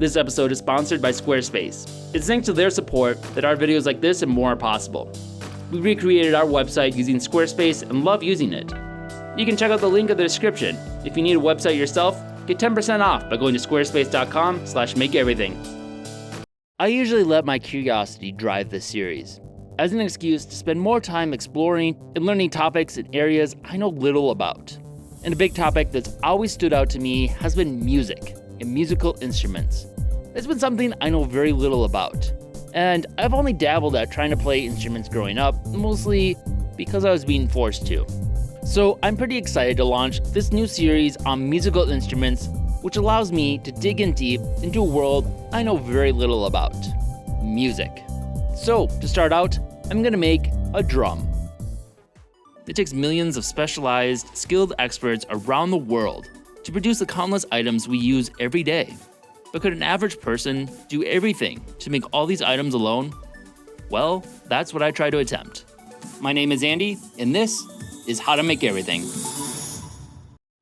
This episode is sponsored by Squarespace. It's thanks to their support that our videos like this and more are possible. We recreated our website using Squarespace and love using it. You can check out the link in the description. If you need a website yourself, get 10% off by going to squarespace.com/makeeverything. I usually let my curiosity drive this series, as an excuse to spend more time exploring and learning topics in areas I know little about. And a big topic that's always stood out to me has been music and musical instruments. It's been something I know very little about, and I've only dabbled at trying to play instruments growing up, mostly because I was being forced to. So I'm pretty excited to launch this new series on musical instruments, which allows me to dig in deep into a world I know very little about: music. So to start out, I'm gonna make a drum. It takes millions of specialized, skilled experts around the world to produce the countless items we use every day. But could an average person do everything to make all these items alone? Well, that's what I try to attempt. My name is Andy, and this is How to Make Everything.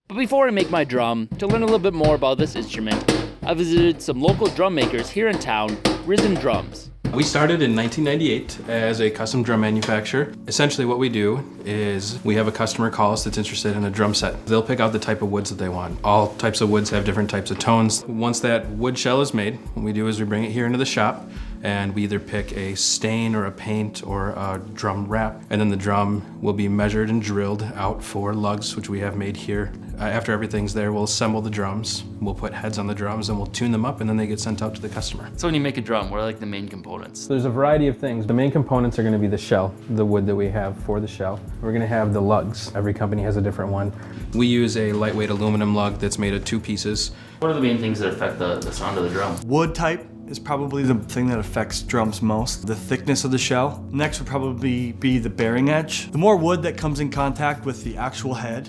But before I make my drum, to learn a little bit more about this instrument, I visited some local drum makers here in town, Riis Drums. We started in 1998 as a custom drum manufacturer. Essentially what we do is we have a customer call us that's interested in a drum set. They'll pick out the type of woods that they want. All types of woods have different types of tones. Once that wood shell is made, what we do is we bring it here into the shop and we either pick a stain or a paint or a drum wrap, and then the drum will be measured and drilled out for lugs, which we have made here. After everything's there, we'll assemble the drums, we'll put heads on the drums, and we'll tune them up, and then they get sent out to the customer. So when you make a drum, what are like the main components? There's a variety of things. The main components are going to be the shell, the wood that we have for the shell. We're going to have the lugs. Every company has a different one. We use a lightweight aluminum lug that's made of 2 pieces. What are the main things that affect the sound of the drum? Wood type is probably the thing that affects drums most. The thickness of the shell. Next would probably be the bearing edge. The more wood that comes in contact with the actual head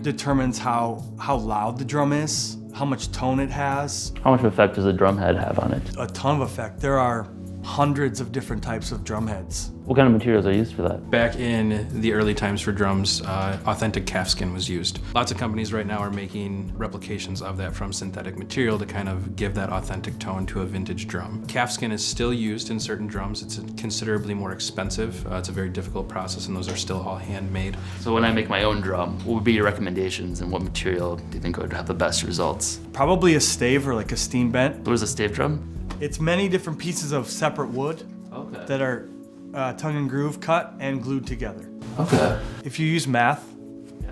determines how loud the drum is, how much tone it has. How much effect does a drum head have on it? A ton of effect. There are hundreds of different types of drum heads. What kind of materials are used for that? Back in the early times for drums, authentic calfskin was used. Lots of companies right now are making replications of that from synthetic material to kind of give that authentic tone to a vintage drum. Calfskin is still used in certain drums. It's considerably more expensive. It's a very difficult process, and those are still all handmade. So when I make my own drum, what would be your recommendations and what material do you think would have the best results? Probably a stave or like a steam bent. What is a stave drum? It's many different pieces of separate wood that are tongue and groove cut and glued together. Okay. If you use math, I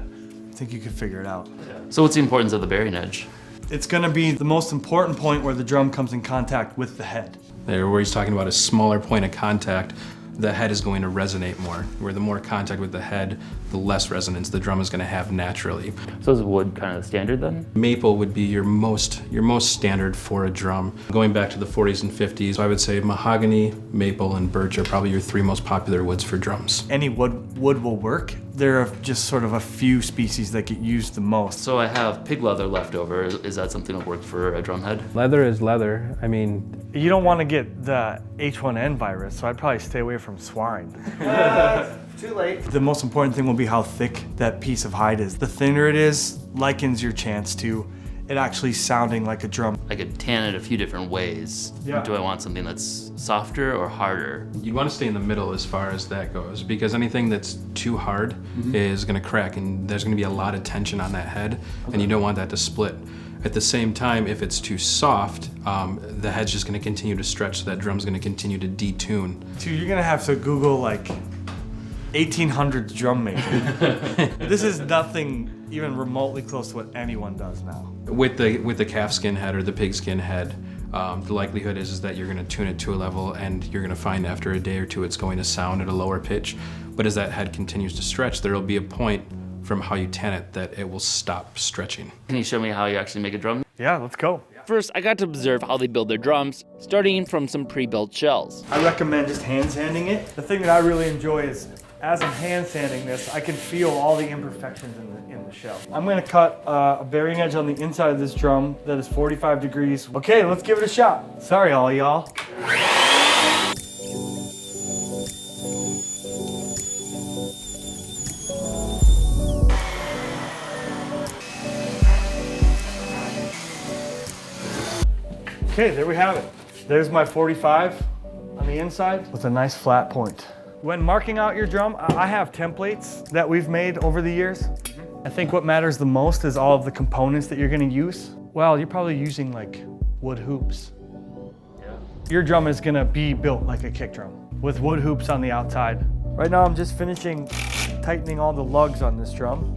think you could figure it out. So what's the importance of the bearing edge? It's gonna be the most important point where the drum comes in contact with the head. There, where he's talking about a smaller point of contact, the head is going to resonate more. Where the more contact with the head, the less resonance the drum is going to have naturally. So is wood kind of the standard then? Maple would be your most standard for a drum. Going back to the 40s and 50s, I would say mahogany, maple, and birch are probably your 3 most popular woods for drums. Any wood will work. There are just sort of a few species that get used the most. So I have pig leather left over. Is that something that would work for a drum head? Leather is leather. I mean, you don't want to get the H1N virus, so I'd probably stay away from swine. Too late. The most important thing will be how thick that piece of hide is. The thinner it is, likens your chance to it actually sounding like a drum. I could tan it a few different ways. Yeah. Do I want something that's softer or harder? You want to stay in the middle as far as that goes, because anything that's too hard is going to crack, and there's going to be a lot of tension on that head, and you don't want that to split. At the same time, if it's too soft, the head's just going to continue to stretch, so that drum's going to continue to detune. So you're going to have to Google like 1800s drum making. This is nothing even remotely close to what anyone does now. With the calfskin head or the pigskin head, the likelihood is that you're going to tune it to a level, and you're going to find after a day or two it's going to sound at a lower pitch. But as that head continues to stretch, there will be a point from how you tan it that it will stop stretching. Can you show me how you actually make a drum? Yeah, let's go. First, I got to observe how they build their drums, starting from some pre-built shells. I recommend just hand sanding it. The thing that I really enjoy is, as I'm hand sanding this, I can feel all the imperfections in the shell. I'm gonna cut a bearing edge on the inside of this drum that is 45 degrees. Okay, let's give it a shot. Sorry, all y'all. Okay, there we have it. There's my 45 on the inside with a nice flat point. When marking out your drum, I have templates that we've made over the years. I think what matters the most is all of the components that you're gonna use. Well, you're probably using like wood hoops. Yeah. Your drum is gonna be built like a kick drum with wood hoops on the outside. Right now I'm just finishing tightening all the lugs on this drum.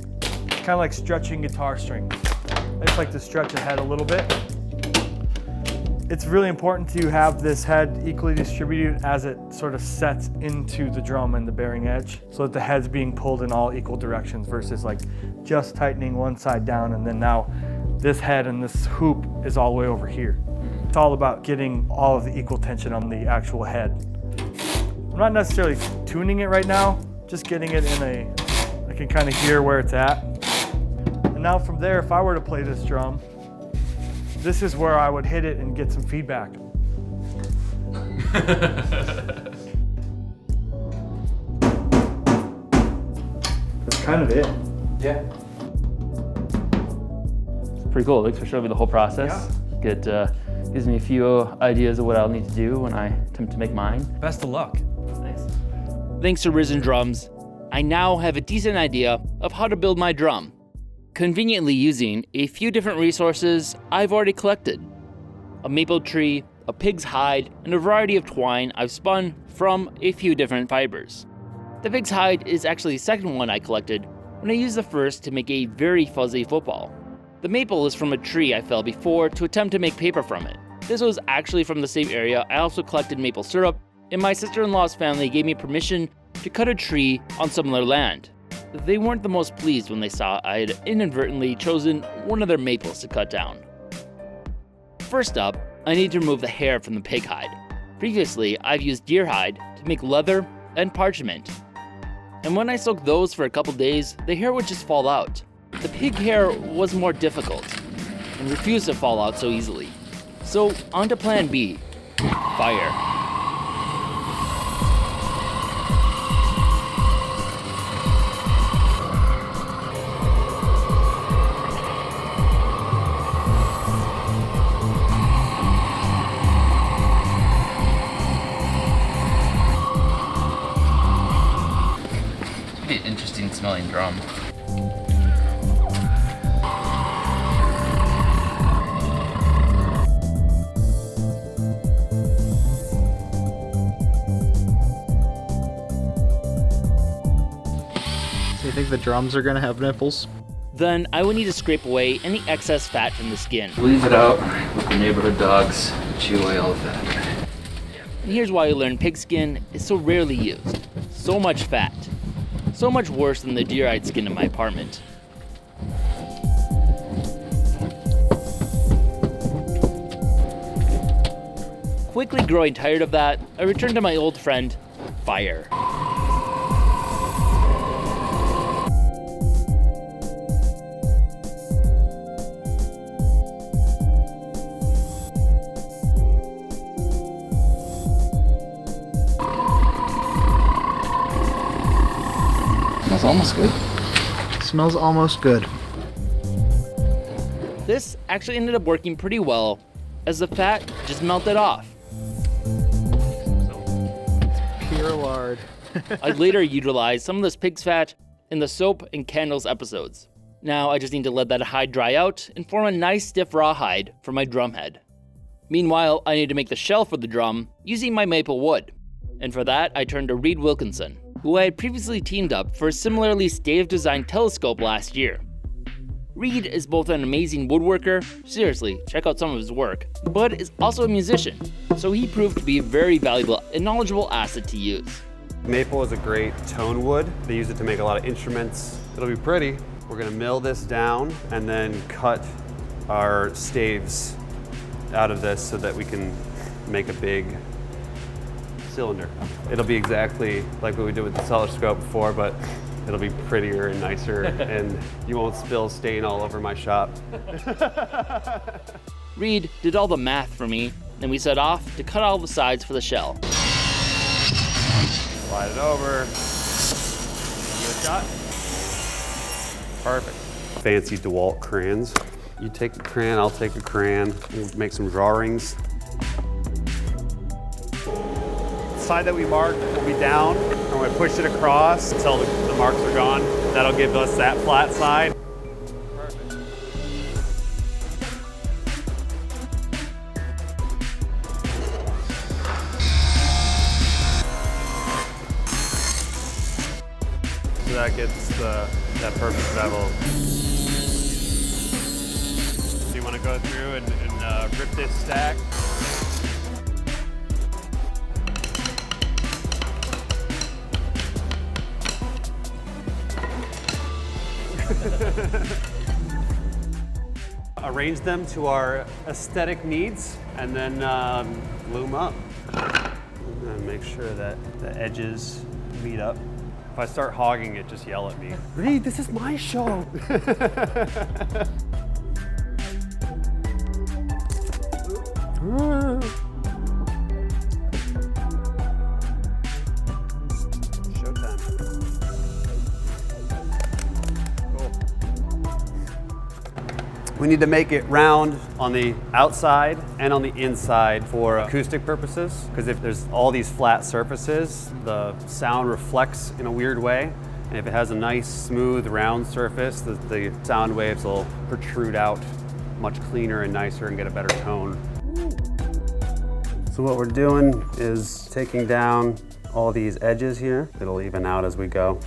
Kind of like stretching guitar strings. I just like to stretch the head a little bit. It's really important to have this head equally distributed as it sort of sets into the drum and the bearing edge so that the head's being pulled in all equal directions versus like just tightening one side down and then now this head and this hoop is all the way over here. It's all about getting all of the equal tension on the actual head. I'm not necessarily tuning it right now, just getting it in I can kind of hear where it's at. And now from there, if I were to play this drum, this is where I would hit it and get some feedback. That's kind of it. Yeah. It's pretty cool. Thanks for showing me the whole process. Yeah. Gives me a few ideas of what I'll need to do when I attempt to make mine. Best of luck. Thanks. Thanks to Risen Drums, I now have a decent idea of how to build my drum, conveniently using a few different resources I've already collected. A maple tree, a pig's hide, and a variety of twine I've spun from a few different fibers. The pig's hide is actually the second one I collected when I used the first to make a very fuzzy football. The maple is from a tree I felled before to attempt to make paper from it. This was actually from the same area I also collected maple syrup, and my sister-in-law's family gave me permission to cut a tree on similar land. They weren't the most pleased when they saw I had inadvertently chosen one of their maples to cut down. First up, I need to remove the hair from the pig hide. Previously, I've used deer hide to make leather and parchment. And when I soaked those for a couple days, the hair would just fall out. The pig hair was more difficult and refused to fall out so easily. So on to plan B, fire. Pretty interesting smelling drum. So you think the drums are gonna have nipples? Then I would need to scrape away any excess fat from the skin. Leave it out, let the neighborhood dogs chew away all the fat. And here's why I learned pigskin is so rarely used. So much fat. So much worse than the deer hide skin in my apartment. Quickly growing tired of that, I returned to my old friend, fire. Smells almost good. Smells almost good. This actually ended up working pretty well, as the fat just melted off. Pure lard. I later utilized some of this pig's fat in the soap and candles episodes. Now I just need to let that hide dry out and form a nice stiff rawhide for my drum head. Meanwhile, I need to make the shell for the drum using my maple wood. And for that, I turned to Reed Wilkerson, who I had previously teamed up for a similarly state-of-design telescope last year. Reed is both an amazing woodworker, seriously, check out some of his work, but is also a musician, so he proved to be a very valuable and knowledgeable asset to use. Maple is a great tone wood. They use it to make a lot of instruments. It'll be pretty. We're gonna mill this down and then cut our staves out of this so that we can make a big cylinder. It'll be exactly like what we did with the telescope before, but it'll be prettier and nicer and you won't spill stain all over my shop. Reed did all the math for me, and we set off to cut all the sides for the shell. Slide it over. Give it a shot. Perfect. Fancy DeWalt crayons. You take a crayon, I'll take a crayon. We'll make some drawings. side that we marked will be down, and we push it across until the marks are gone. That'll give us that flat side. Perfect. So that gets that perfect bevel. So you want to go through and rip this stack. Arrange them to our aesthetic needs and then loom up. And make sure that the edges meet up. If I start hogging it, just yell at me. Reed, this is my show. Showtime. Cool. We need to make it round on the outside and on the inside for acoustic purposes, because if there's all these flat surfaces, the sound reflects in a weird way. And if it has a nice, smooth, round surface, the sound waves will protrude out much cleaner and nicer and get a better tone. So what we're doing is taking down all these edges here. It'll even out as we go.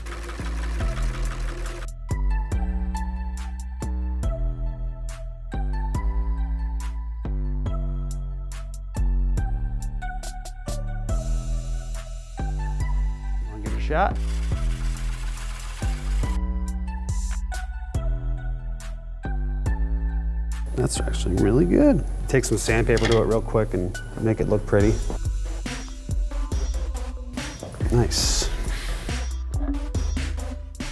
Wanna give it a shot? That's actually really good. Take some sandpaper to it real quick and make it look pretty. Nice.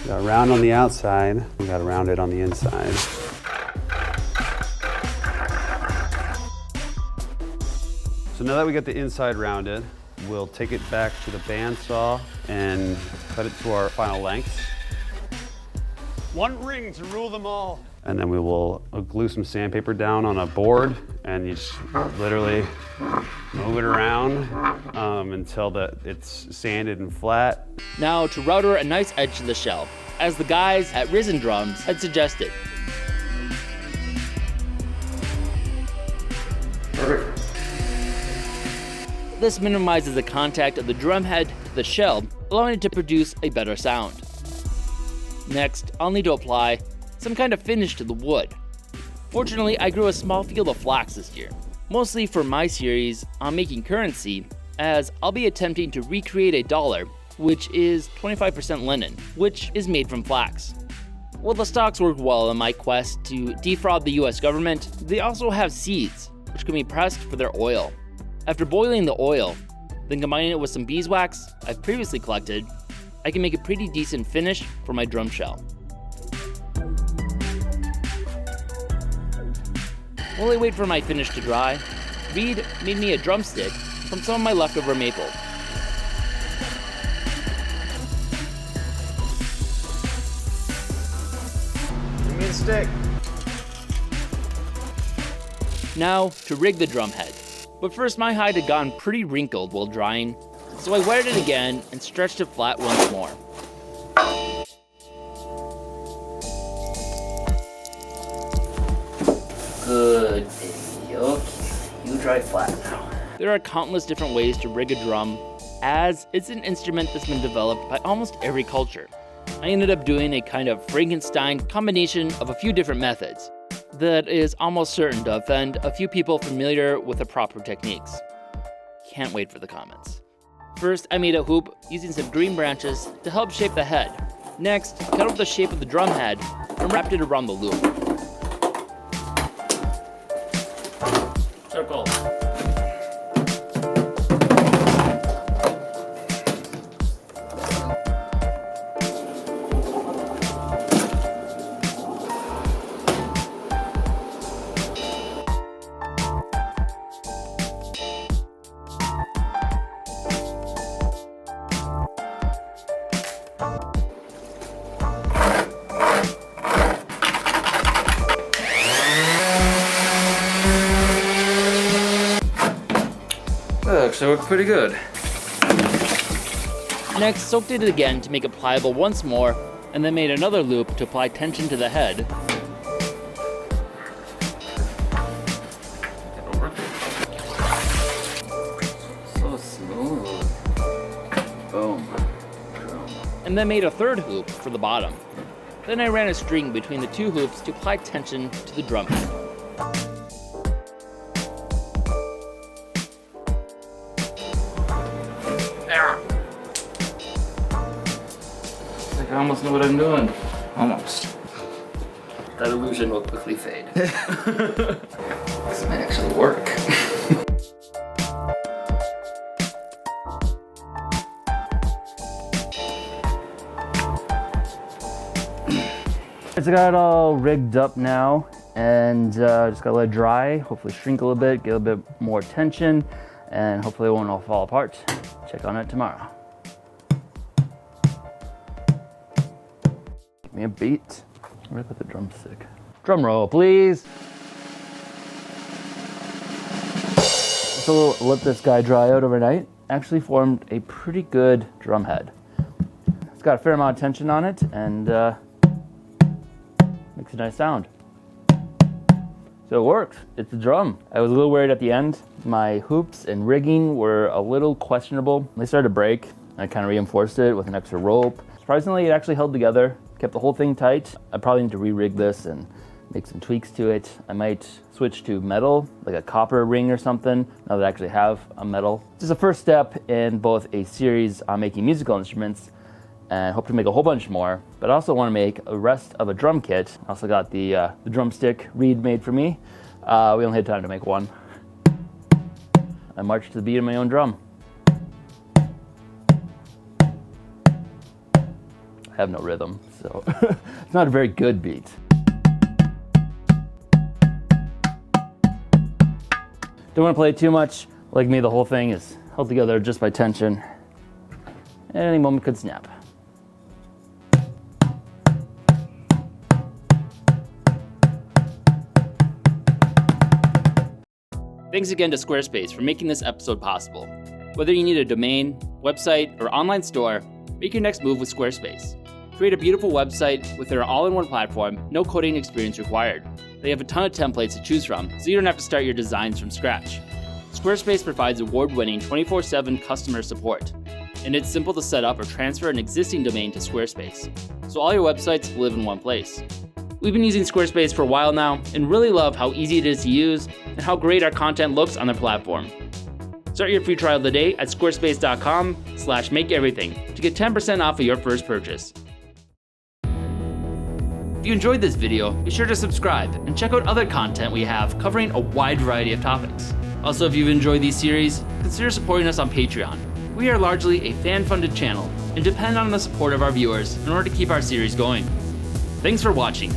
Got round on the outside, we got to round it on the inside. So now that we got the inside rounded, we'll take it back to the bandsaw and cut it to our final length. One ring to rule them all. And then we will glue some sandpaper down on a board, and you just literally move it around until it's sanded and flat. Now to router a nice edge to the shell, as the guys at Risen Drums had suggested. Perfect. This minimizes the contact of the drum head to the shell, allowing it to produce a better sound. Next, I'll need to apply some kind of finish to the wood. Fortunately, I grew a small field of flax this year, mostly for my series on making currency, as I'll be attempting to recreate a dollar, which is 25% linen, which is made from flax. While the stalks work well in my quest to defraud the US government, they also have seeds, which can be pressed for their oil. After boiling the oil, then combining it with some beeswax I've previously collected, I can make a pretty decent finish for my drum shell. While I wait for my finish to dry, Reed made me a drumstick from some of my leftover maple. Give me a stick. Now to rig the drum head. But first my hide had gotten pretty wrinkled while drying, so I wetted it again and stretched it flat once more. Good baby. Okay, you dry flat now. There are countless different ways to rig a drum, as it's an instrument that's been developed by almost every culture. I ended up doing a kind of Frankenstein combination of a few different methods that is almost certain to offend a few people familiar with the proper techniques. Can't wait for the comments. First, I made a hoop using some green branches to help shape the head. Next, cut out the shape of the drum head and wrapped it around the loop. Circle. Looks to work pretty good. Next, soaked it again to make it pliable once more, and then made another loop to apply tension to the head. So smooth. Boom. And then made a third hoop for the bottom. Then I ran a string between the two hoops to apply tension to the drum head. I almost know what I'm doing. Almost. That illusion will quickly fade. This might actually work. So I got it all rigged up now, and just gotta let it dry, hopefully shrink a little bit, get a bit more tension, and hopefully it won't all fall apart. Check on it tomorrow. Give me a beat. Where did I put the drumstick? Drum roll, please. So let this guy dry out overnight. Actually formed a pretty good drum head. It's got a fair amount of tension on it, and makes a nice sound. So it works, it's a drum. I was a little worried at the end. My hoops and rigging were a little questionable. They started to break. I kind of reinforced it with an extra rope. Surprisingly, it actually held together, kept the whole thing tight. I probably need to re-rig this and make some tweaks to it. I might switch to metal, like a copper ring or something, now that I actually have a metal. This is the first step in both a series on making musical instruments, and hope to make a whole bunch more, but I also want to make a rest of a drum kit. I also got the drumstick Reed made for me. We only had time to make one. I marched to the beat of my own drum. I have no rhythm, so it's not a very good beat. Don't want to play it too much. Like me, the whole thing is held together just by tension. At any moment could snap. Thanks again to Squarespace for making this episode possible. Whether you need a domain, website, or online store, make your next move with Squarespace. Create a beautiful website with their all-in-one platform, no coding experience required. They have a ton of templates to choose from, so you don't have to start your designs from scratch. Squarespace provides award-winning 24/7 customer support, and it's simple to set up or transfer an existing domain to Squarespace, so all your websites live in one place. We've been using Squarespace for a while now and really love how easy it is to use and how great our content looks on their platform. Start your free trial today at squarespace.com/makeeverything to get 10% off of your first purchase. If you enjoyed this video, be sure to subscribe and check out other content we have covering a wide variety of topics. Also, if you've enjoyed these series, consider supporting us on Patreon. We are largely a fan-funded channel and depend on the support of our viewers in order to keep our series going. Thanks for watching.